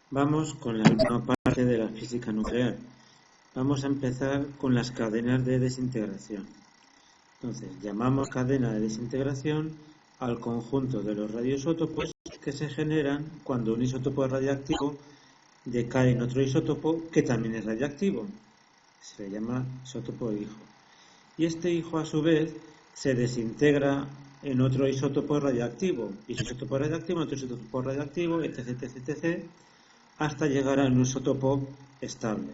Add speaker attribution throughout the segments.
Speaker 1: Vamos con la última parte de la física nuclear. Vamos a empezar con las cadenas de desintegración. Entonces, llamamos cadena de desintegración al conjunto de los radioisótopos que se generan cuando un isótopo radiactivo decae en otro isótopo que también es radiactivo. Se le llama isótopo hijo. Y este hijo, a su vez, se desintegra en otro isótopo radiactivo, isótopo radiactivo, otro isótopo radiactivo, etc., etc., etc., hasta llegar a un isótopo estable.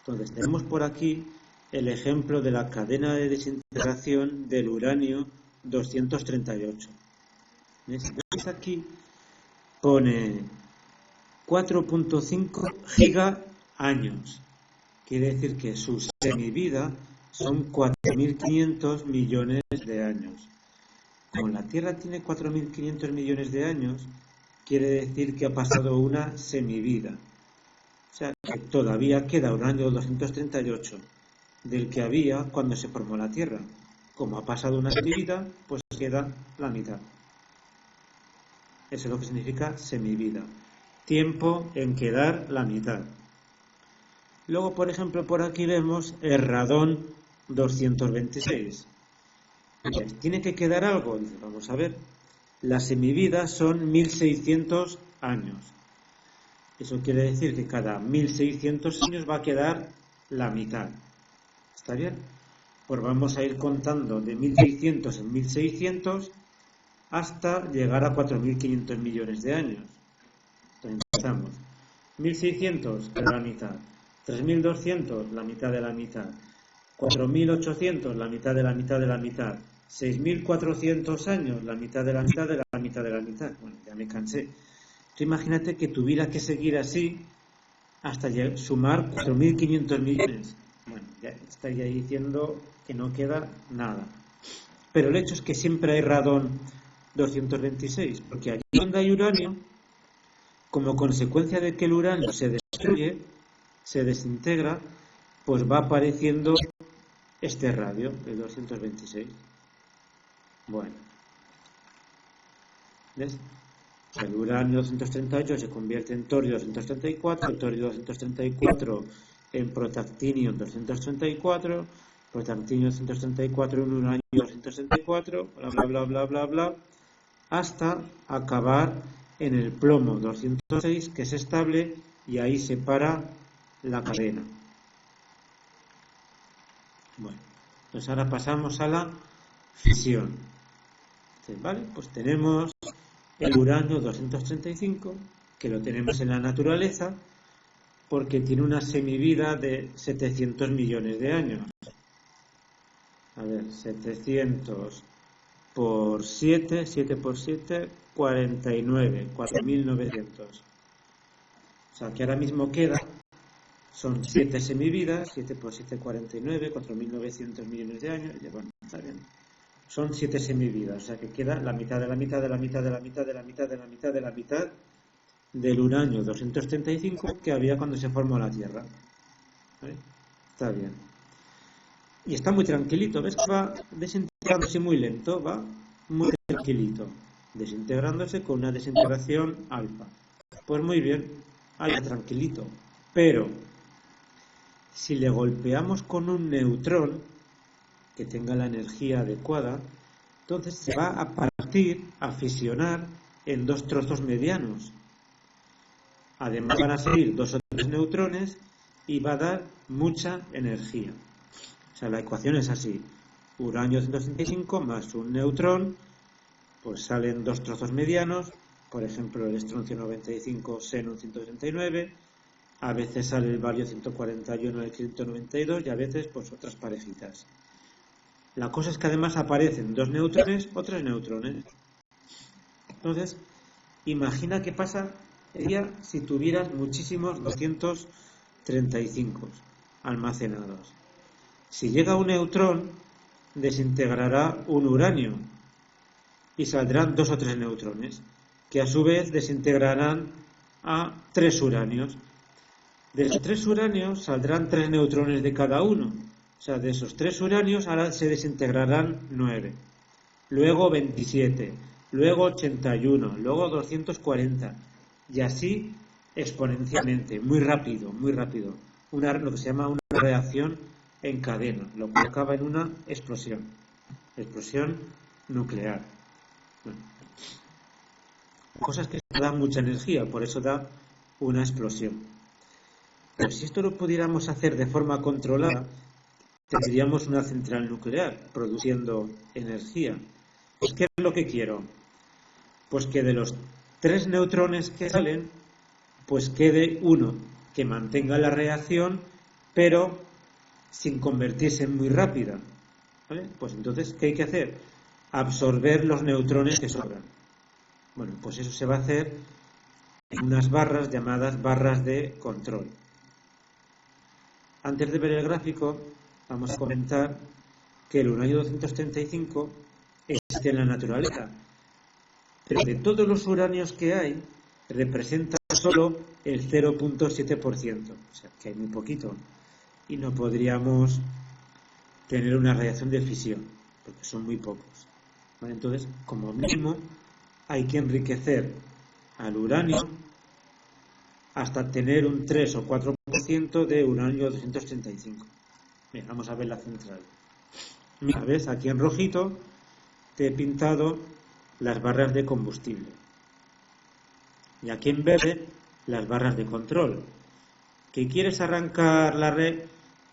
Speaker 1: Entonces, tenemos por aquí el ejemplo de la cadena de desintegración del uranio 238. ¿Ves? Aquí pone 4.5 gigaaños. Quiere decir que su semivida son 4.500 millones de años. Como la Tierra tiene 4.500 millones de años, quiere decir que ha pasado una semivida. O sea, que todavía queda uranio 238 del que había cuando se formó la Tierra. Como ha pasado una semivida, pues queda la mitad. Eso es lo que significa semivida. Tiempo en quedar la mitad. Luego, por ejemplo, por aquí vemos el radón 226. ¿Tiene que quedar algo? Dice, vamos a ver. La semivida son 1.600 años. Eso quiere decir que cada 1.600 años va a quedar la mitad. ¿Está bien? Pues vamos a ir contando de 1.600 en 1.600 hasta llegar a 4.500 millones de años. Entonces empezamos. 1.600, la mitad. 3.200, la mitad de la mitad. 4.800, la mitad de la mitad de la mitad. 6.400 años, la mitad de la mitad de la mitad de la mitad. Bueno, ya me cansé. Tú imagínate que tuviera que seguir así hasta sumar 4.500 millones. Bueno, ya estaría diciendo que no queda nada. Pero el hecho es que siempre hay radón 226, porque allí donde hay uranio, como consecuencia de que el uranio se destruye, se desintegra, pues va apareciendo este radio, el 226. Bueno, ¿ves? El uranio 238 se convierte en torio 234, el torio 234 en protactinio 234, protactinio 234 en uranio 234, bla bla bla bla bla bla, hasta acabar en el plomo 206, que es estable, y ahí se para la cadena. Bueno, pues ahora pasamos a la fisión. ¿Vale? Pues tenemos el uranio 235, que lo tenemos en la naturaleza, porque tiene una semivida de 700 millones de años. A ver, 700 por 7, 7 por 7, 49, 4.900. O sea, que ahora mismo queda, son 7 semividas, 7 por 7, 49, 4.900 millones de años. Y bueno, está bien. Son 7 semividas, o sea que queda la mitad de la mitad de la mitad de la mitad de la mitad de la mitad de la mitad del uranio 235 que había cuando se formó la Tierra. ¿Vale? Está bien. Y está muy tranquilito, ¿ves? Va desintegrándose muy lento, va muy tranquilito, desintegrándose con una desintegración alfa. Pues muy bien, ahí tranquilito. Pero si le golpeamos con un neutrón que tenga la energía adecuada, entonces se va a partir, a fisionar en dos trozos medianos. Además van a salir 2 o 3 neutrones y va a dar mucha energía. O sea, la ecuación es así. Uranio 165 más un neutrón, pues salen 2 trozos medianos, por ejemplo el estroncio 95, xenón 139, a veces sale el bario 141, el cripto 92 y a veces pues otras parejitas. La cosa es que además aparecen 2 neutrones o 3 neutrones. Entonces, imagina qué pasaría si tuvieras muchísimos 235 almacenados. Si llega un neutrón, desintegrará un uranio y saldrán 2 o 3 neutrones, que a su vez desintegrarán a 3 uranios. De esos 3 uranios saldrán 3 neutrones de cada uno. O sea, de esos 3 uranios ahora se desintegrarán 9, luego 27, luego 81, luego 240, y así exponencialmente, muy rápido, lo que se llama una reacción en cadena, lo que acaba en una explosión nuclear. Bueno, cosas que dan mucha energía, por eso da una explosión. Pero si esto lo pudiéramos hacer de forma controlada, tendríamos una central nuclear produciendo energía. Pues, ¿qué es lo que quiero? Pues que de los 3 neutrones que salen, pues quede uno que mantenga la reacción, pero sin convertirse en muy rápida. ¿Vale? Pues entonces, ¿qué hay que hacer? Absorber los neutrones que sobran. Bueno, pues eso se va a hacer en unas barras llamadas barras de control. Antes de ver el gráfico, vamos a comentar que el uranio 235 existe en la naturaleza, pero de todos los uranios que hay, representa solo el 0,7%, o sea que hay muy poquito, y no podríamos tener una reacción de fisión, porque son muy pocos. ¿Vale? Entonces, como mínimo, hay que enriquecer al uranio hasta tener un 3 o 4% de uranio 235. Bien, vamos a ver la central. Mira, ves, aquí en rojito te he pintado las barras de combustible. Y aquí en verde, las barras de control. ¿Que quieres arrancar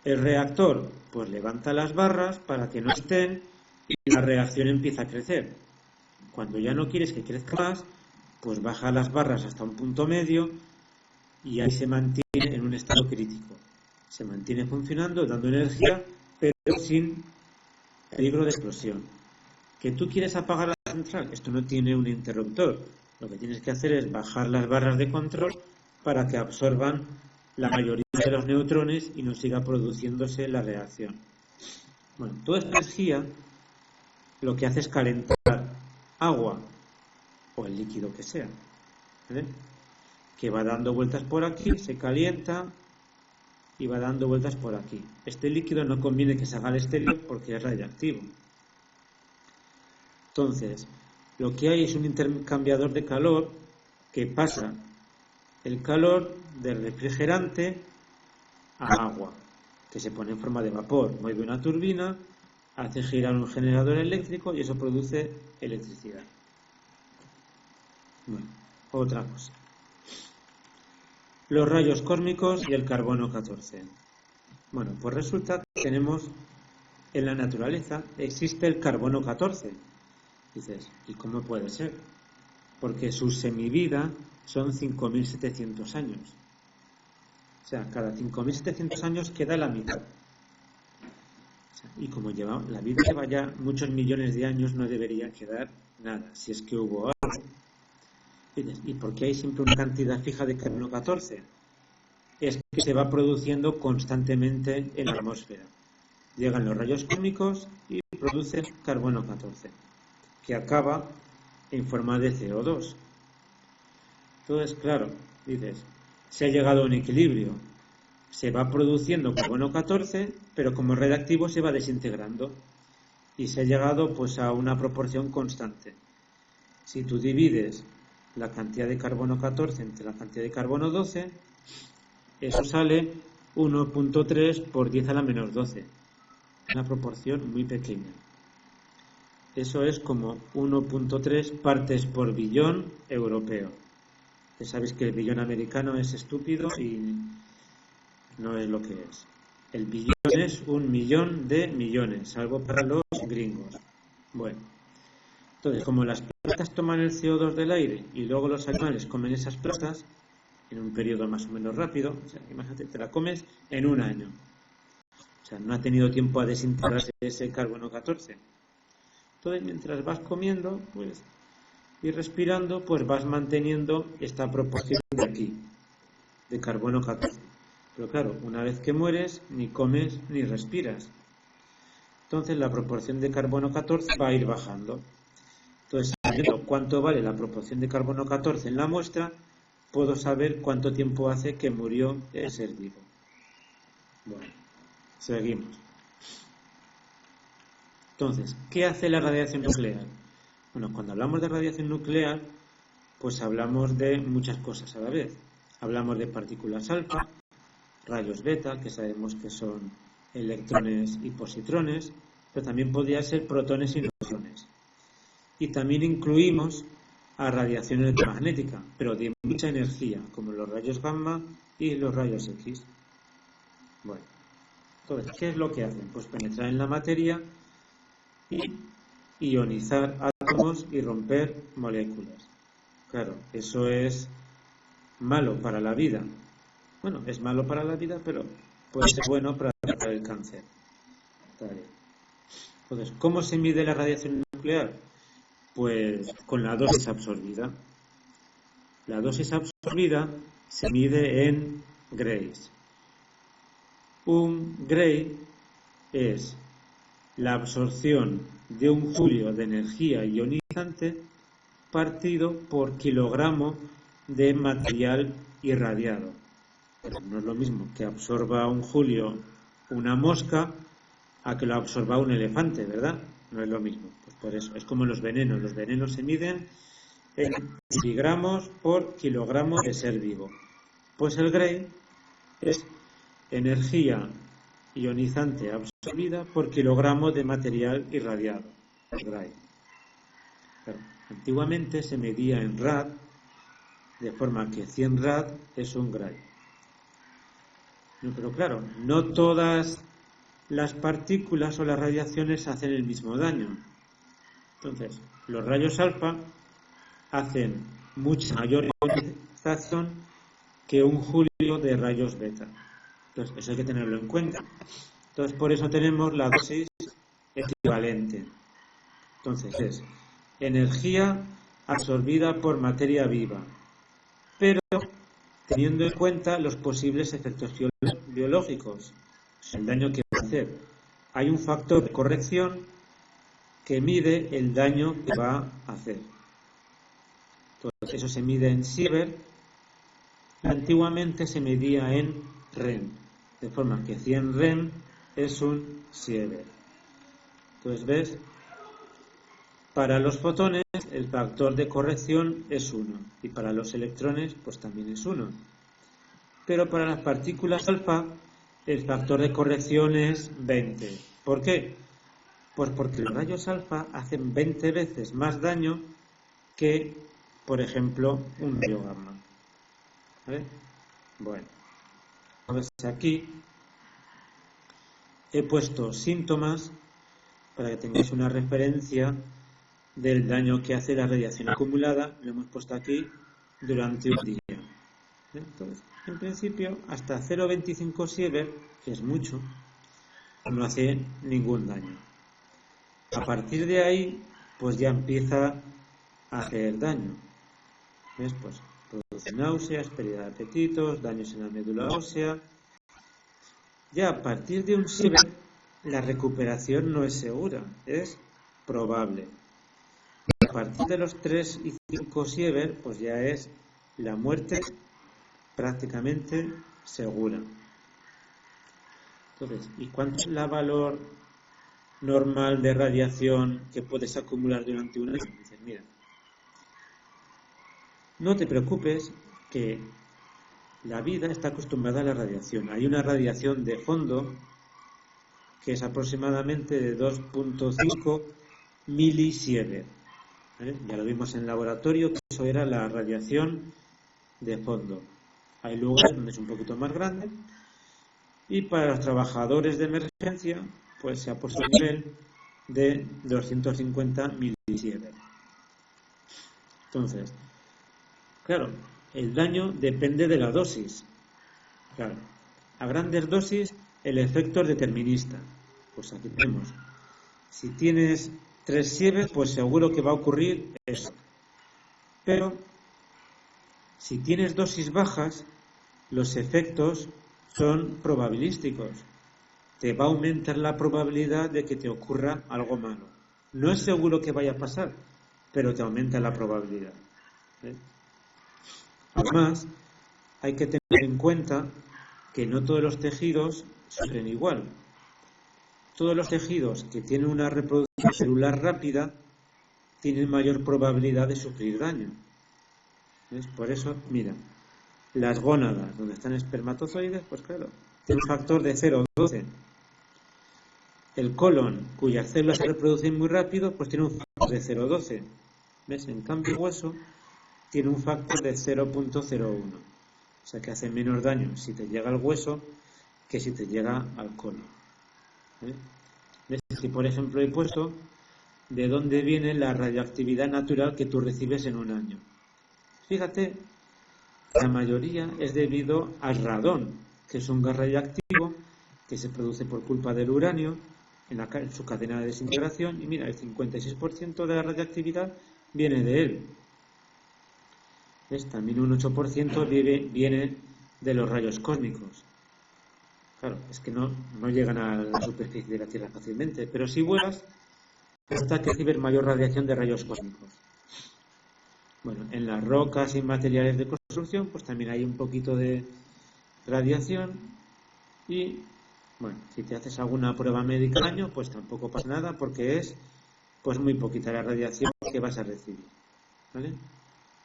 Speaker 1: el reactor? Pues levanta las barras para que no estén y la reacción empieza a crecer. Cuando ya no quieres que crezca más, pues baja las barras hasta un punto medio y ahí se mantiene en un estado crítico. Se mantiene funcionando, dando energía, pero sin peligro de explosión. ¿Que tú quieres apagar la central? Esto no tiene un interruptor. Lo que tienes que hacer es bajar las barras de control para que absorban la mayoría de los neutrones y no siga produciéndose la reacción. Bueno, toda esta energía lo que hace es calentar agua o el líquido que sea, ¿vale? Que va dando vueltas por aquí, se calienta y va dando vueltas por aquí. Este líquido no conviene que se haga al exterior porque es radiactivo. Entonces, lo que hay es un intercambiador de calor que pasa el calor del refrigerante a agua, que se pone en forma de vapor, mueve una turbina, hace girar un generador eléctrico y eso produce electricidad. Bueno, otra cosa. Los rayos cósmicos y el carbono 14. Bueno, pues resulta que tenemos en la naturaleza existe el carbono 14. Dices, ¿y cómo puede ser? Porque su semivida son 5.700 años. O sea, cada 5.700 años queda la mitad. O sea, y como la vida lleva ya muchos millones de años, no debería quedar nada, si es que hubo algo. ¿Y por qué hay siempre una cantidad fija de carbono 14? Es que se va produciendo constantemente en la atmósfera. Llegan los rayos cósmicos y producen carbono 14, que acaba en forma de CO2. Entonces, claro, dices, se ha llegado a un equilibrio. Se va produciendo carbono 14, pero como radiactivo se va desintegrando. Y se ha llegado pues a una proporción constante. Si tú divides la cantidad de carbono 14 entre la cantidad de carbono 12, eso sale 1.3 por 10 a la menos 12. Una proporción muy pequeña. Eso es como 1.3 partes por billón europeo. Ya sabéis que el billón americano es estúpido y no es lo que es. El billón es 1.000.000 de millones, salvo para los gringos. Bueno, entonces, como las plantas toman el CO2 del aire y luego los animales comen esas plantas en un periodo más o menos rápido, o sea, imagínate, te la comes en un año. O sea, no ha tenido tiempo a desintegrarse ese carbono 14. Entonces, mientras vas comiendo, pues, y respirando, pues vas manteniendo esta proporción de aquí, de carbono 14. Pero claro, una vez que mueres, ni comes ni respiras. Entonces, la proporción de carbono 14 va a ir bajando. Entonces, sabiendo cuánto vale la proporción de carbono 14 en la muestra, puedo saber cuánto tiempo hace que murió el ser vivo. Bueno, seguimos. Entonces, ¿qué hace la radiación nuclear? Bueno, cuando hablamos de radiación nuclear, pues hablamos de muchas cosas a la vez. hablamos de partículas alfa, rayos beta, que sabemos que son electrones y positrones, pero también podría ser protones y neutrones. Y también incluimos a radiación electromagnética, pero de mucha energía, como los rayos gamma y los rayos X. Bueno, entonces, ¿qué es lo que hacen? Pues penetrar en la materia y ionizar átomos y romper moléculas. Claro, eso es malo para la vida. Bueno, es malo para la vida, pero puede ser bueno para tratar el cáncer. Entonces, ¿cómo se mide la radiación nuclear? Pues con la dosis absorbida. La dosis absorbida se mide en grays. Un gray es la absorción de un joule de energía ionizante partido por kilogramo de material irradiado. Pero no es lo mismo que absorba un joule una mosca a que lo absorba un elefante, ¿verdad? No es lo mismo. Pues por eso, es como los venenos. Los venenos se miden en miligramos por kilogramo de ser vivo. Pues el gray es energía ionizante absorbida por kilogramo de material irradiado. El gray. Claro, antiguamente se medía en rad, de forma que 100 rad es un gray. Pero claro, no todas las partículas o las radiaciones hacen el mismo daño. Entonces, los rayos alfa hacen mucha mayor ionización que un joule de rayos beta. Entonces, eso hay que tenerlo en cuenta. Entonces, por eso tenemos la dosis equivalente. Entonces, es energía absorbida por materia viva, pero teniendo en cuenta los posibles efectos biológicos, el daño que va a hacer. Hay un factor de corrección que mide el daño que va a hacer. Entonces, eso se mide en Sievert. Antiguamente se medía en Rem, de forma que 100 Rem es un Sievert. Entonces, ¿ves? Para los fotones el factor de corrección es 1 y para los electrones pues también es 1. Pero para las partículas alfa el factor de corrección es 20. ¿Por qué? Pues porque los rayos alfa hacen 20 veces más daño que, por ejemplo, un rayo gamma. ¿Vale? Bueno, pues aquí he puesto síntomas para que tengáis una referencia del daño que hace la radiación acumulada. Lo hemos puesto aquí durante un día. Entonces, en principio, hasta 0,25 Sievert, que es mucho, no hace ningún daño. A partir de ahí, pues ya empieza a hacer daño. ¿Ves? Pues produce náuseas, pérdida de apetitos, daños en la médula ósea. Ya a partir de un Sievert, la recuperación no es segura, es probable. A partir de los 3 y 5 Sievert, pues ya es la muerte prácticamente segura. Entonces, ¿y cuánto es la valor normal de radiación que puedes acumular durante un año? Dices, mira, no te preocupes que la vida está acostumbrada a la radiación. Hay una radiación de fondo que es aproximadamente de 2,5 milisievert. ¿Vale? Ya lo vimos en el laboratorio, que eso era la radiación de fondo. Hay lugares donde es un poquito más grande y para los trabajadores de emergencia pues se ha puesto el nivel de 250 milisievert. Entonces, claro, el daño depende de la dosis. Claro, a grandes dosis el efecto es determinista. Pues aquí tenemos, si tienes 3 Sievert, pues seguro que va a ocurrir eso. Pero si tienes dosis bajas, los efectos son probabilísticos. Te va a aumentar la probabilidad de que te ocurra algo malo. No es seguro que vaya a pasar, pero te aumenta la probabilidad. ¿Ves? Además, hay que tener en cuenta que no todos los tejidos sufren igual. Todos los tejidos que tienen una reproducción celular rápida tienen mayor probabilidad de sufrir daño. ¿Ves? Por eso, mira, Las gónadas, donde están espermatozoides, pues claro, tiene un factor de 0,12. El colon, cuyas células se reproducen muy rápido, pues tiene un factor de 0,12. ¿Ves? En cambio, el hueso tiene un factor de 0,01. O sea que hace menos daño si te llega al hueso que si te llega al colon. ¿Ves? Aquí, por ejemplo, he puesto de dónde viene la radioactividad natural que tú recibes en un año. Fíjate, la mayoría es debido al radón, que es un gas radioactivo que se produce por culpa del uranio en su cadena de desintegración, y mira, el 56% de la radioactividad viene de él. ¿Ves? También un 8% viene de los rayos cósmicos. Claro, es que no llegan a la superficie de la Tierra fácilmente, pero si vuelas, hasta que recibes mayor radiación de rayos cósmicos. Bueno, en las rocas y materiales de construcción, pues también hay un poquito de radiación y, bueno, si te haces alguna prueba médica al año, pues tampoco pasa nada porque es, pues muy poquita la radiación que vas a recibir. ¿Vale?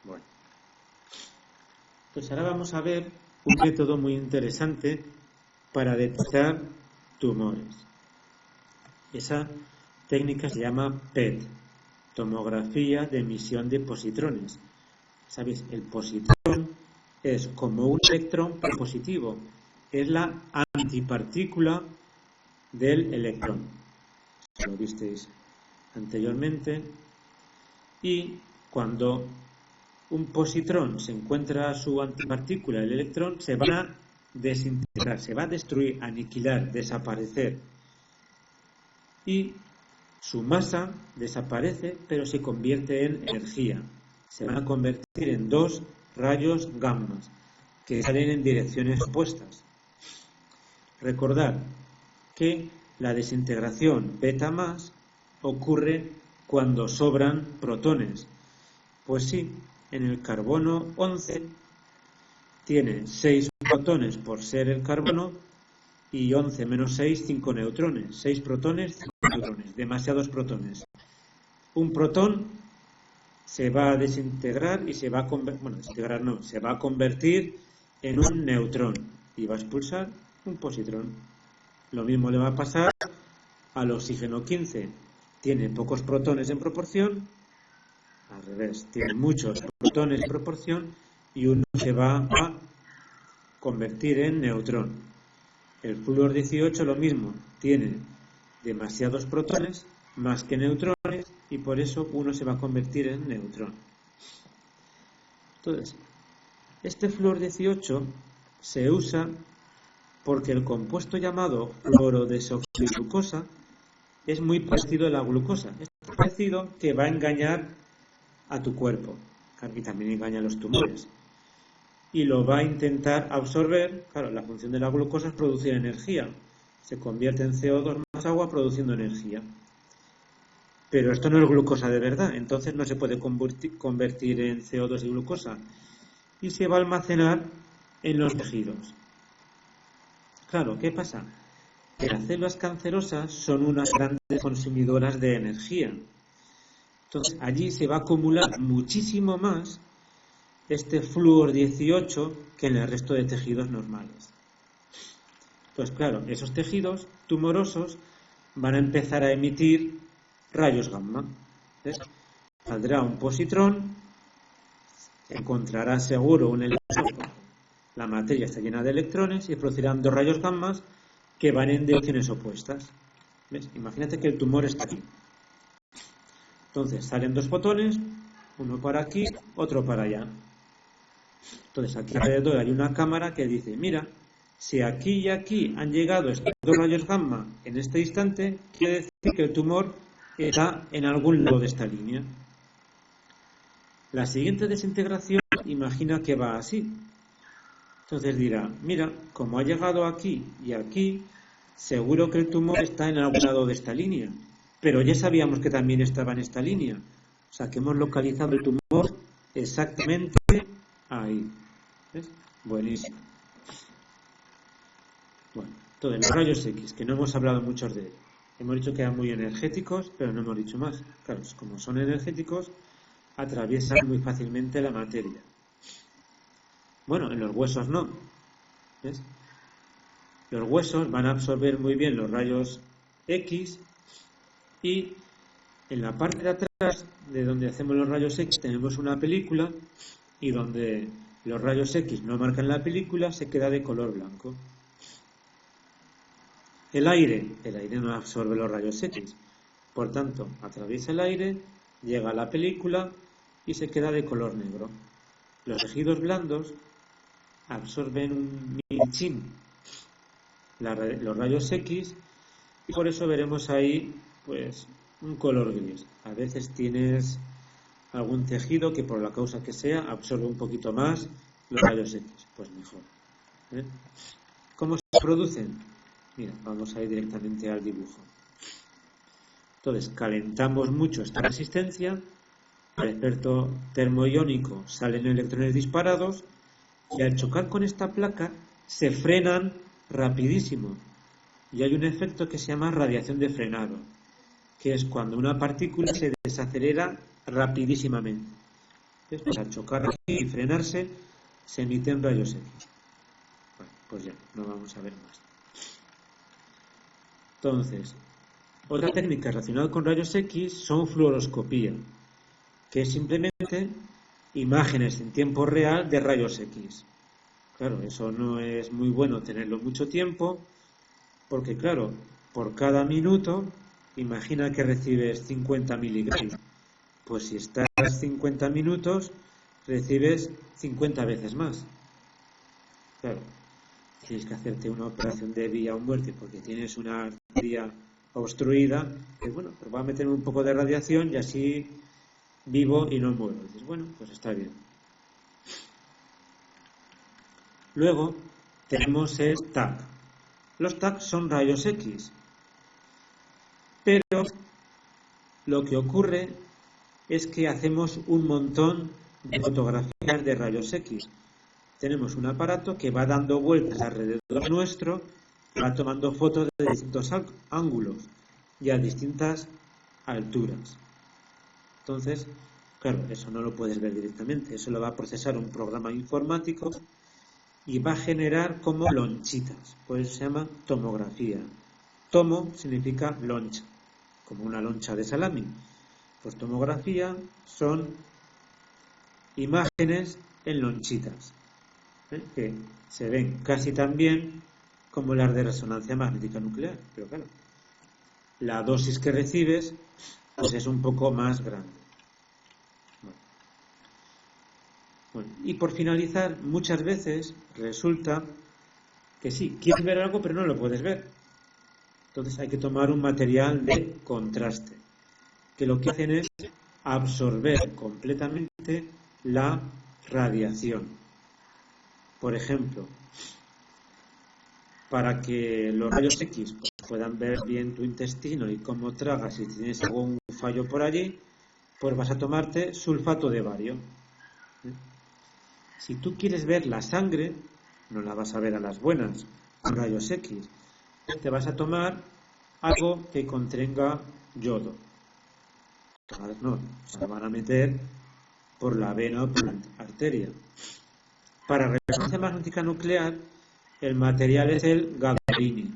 Speaker 1: Bueno. Pues ahora vamos a ver un método muy interesante para detectar tumores. Esa técnica se llama PET, tomografía de emisión de positrones. ¿Sabéis? El positrón es como un electrón pero positivo. Es la antipartícula del electrón. Lo visteis anteriormente. Y cuando un positrón se encuentra a su antipartícula, el electrón, se va a desintegrar, se va a destruir, aniquilar, desaparecer. Y su masa desaparece, pero se convierte en energía. Se van a convertir en dos rayos gamma que salen en direcciones opuestas. Recordad que la desintegración beta más ocurre cuando sobran protones. Pues sí, en el carbono 11 tiene 6 protones por ser el carbono y 11 menos 6, 5 neutrones. 6 protones, 5 neutrones. Demasiados protones. Un protón se va a desintegrar y se va a se va a convertir en un neutrón y va a expulsar un positrón. Lo mismo le va a pasar al oxígeno 15. Tiene pocos protones en proporción, al revés, tiene muchos protones en proporción y uno se va a convertir en neutrón. El flúor 18 lo mismo, tiene demasiados protones más que neutrones y por eso uno se va a convertir en neutrón. Entonces, este flúor 18 se usa porque el compuesto llamado fluorodesoxiglucosa es muy parecido a la glucosa. Es tan parecido que va a engañar a tu cuerpo y también engaña a los tumores. Y lo va a intentar absorber. Claro, la función de la glucosa es producir energía. Se convierte en CO2 más agua produciendo energía. Pero esto no es glucosa de verdad, entonces no se puede convertir en CO2 y glucosa. Y se va a almacenar en los tejidos. Claro, ¿qué pasa? Que las células cancerosas son unas grandes consumidoras de energía. Entonces allí se va a acumular muchísimo más este flúor 18 que en el resto de tejidos normales. Pues claro, esos tejidos tumorosos van a empezar a emitir rayos gamma. ¿Ves? Saldrá un positrón, encontrará seguro un electrón. La materia está llena de electrones y producirán dos rayos gamma que van en direcciones opuestas. ¿Ves? Imagínate que el tumor está aquí. Entonces salen dos fotones, uno para aquí, otro para allá. Entonces aquí alrededor hay una cámara que dice, mira, si aquí y aquí han llegado estos dos rayos gamma en este instante, quiere decir que el tumor está en algún lado de esta línea. La siguiente desintegración, imagina que va así. Entonces dirá, mira, como ha llegado aquí y aquí, seguro que el tumor está en algún lado de esta línea. Pero ya sabíamos que también estaba en esta línea. O sea, que hemos localizado el tumor exactamente ahí. ¿Ves? Buenísimo. Bueno, entonces los rayos X, que no hemos hablado muchos de ellos. Hemos dicho que eran muy energéticos, pero no hemos dicho más. Claro, como son energéticos, atraviesan muy fácilmente la materia. Bueno, en los huesos no. ¿Ves? Los huesos van a absorber muy bien los rayos X y en la parte de atrás de donde hacemos los rayos X tenemos una película y donde los rayos X no marcan la película se queda de color blanco. El aire no absorbe los rayos X, por tanto atraviesa el aire, llega a la película y se queda de color negro. Los tejidos blandos absorben un milichín los rayos X y por eso veremos ahí pues un color gris. A veces tienes algún tejido que por la causa que sea absorbe un poquito más los rayos X, pues mejor. ¿Cómo se producen? Mira, vamos a ir directamente al dibujo. Entonces, calentamos mucho esta resistencia, al efecto termoiónico salen electrones disparados y al chocar con esta placa se frenan rapidísimo. Y hay un efecto que se llama radiación de frenado, que es cuando una partícula se desacelera rapidísimamente. Pues al chocar aquí y frenarse, se emiten rayos X. Bueno, pues ya, no vamos a ver más. Entonces, otra técnica relacionada con rayos X son fluoroscopía, que es simplemente imágenes en tiempo real de rayos X. Claro, eso no es muy bueno tenerlo mucho tiempo, porque claro, por cada minuto, imagina que recibes 50 miligramos. Pues si estás 50 minutos, recibes 50 veces más. Claro, tienes que hacerte una operación de vida o muerte porque tienes una arteria obstruida. Y bueno, pues va a meterme un poco de radiación y así vivo y no muero. Dices, bueno, pues está bien. Luego tenemos el TAC. Los TAC son rayos X. Pero lo que ocurre es que hacemos un montón de fotografías de rayos X. Tenemos un aparato que va dando vueltas alrededor nuestro, va tomando fotos de distintos ángulos y a distintas alturas. Entonces, claro, eso no lo puedes ver directamente, eso lo va a procesar un programa informático y va a generar como lonchitas, por eso se llama tomografía. Tomo significa loncha, como una loncha de salami. Pues tomografía son imágenes en lonchitas, que se ven casi tan bien como las de resonancia magnética nuclear, pero claro, la dosis que recibes pues es un poco más grande. Bueno, y por finalizar, muchas veces resulta que sí, quieres ver algo pero no lo puedes ver. Entonces hay que tomar un material de contraste, que lo que hacen es absorber completamente la radiación. Por ejemplo, para que los rayos X puedan ver bien tu intestino y cómo tragas, si tienes algún fallo por allí, pues vas a tomarte sulfato de bario. Si tú quieres ver la sangre, no la vas a ver a las buenas con rayos X, te vas a tomar algo que contenga yodo. No, se van a meter por la vena o por la arteria. Para resonancia magnética nuclear, el material es el gadolinio.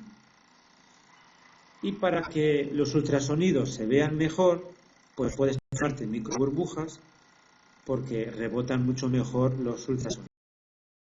Speaker 1: Y para que los ultrasonidos se vean mejor, pues puedes tomarte microburbujas porque rebotan mucho mejor los ultrasonidos.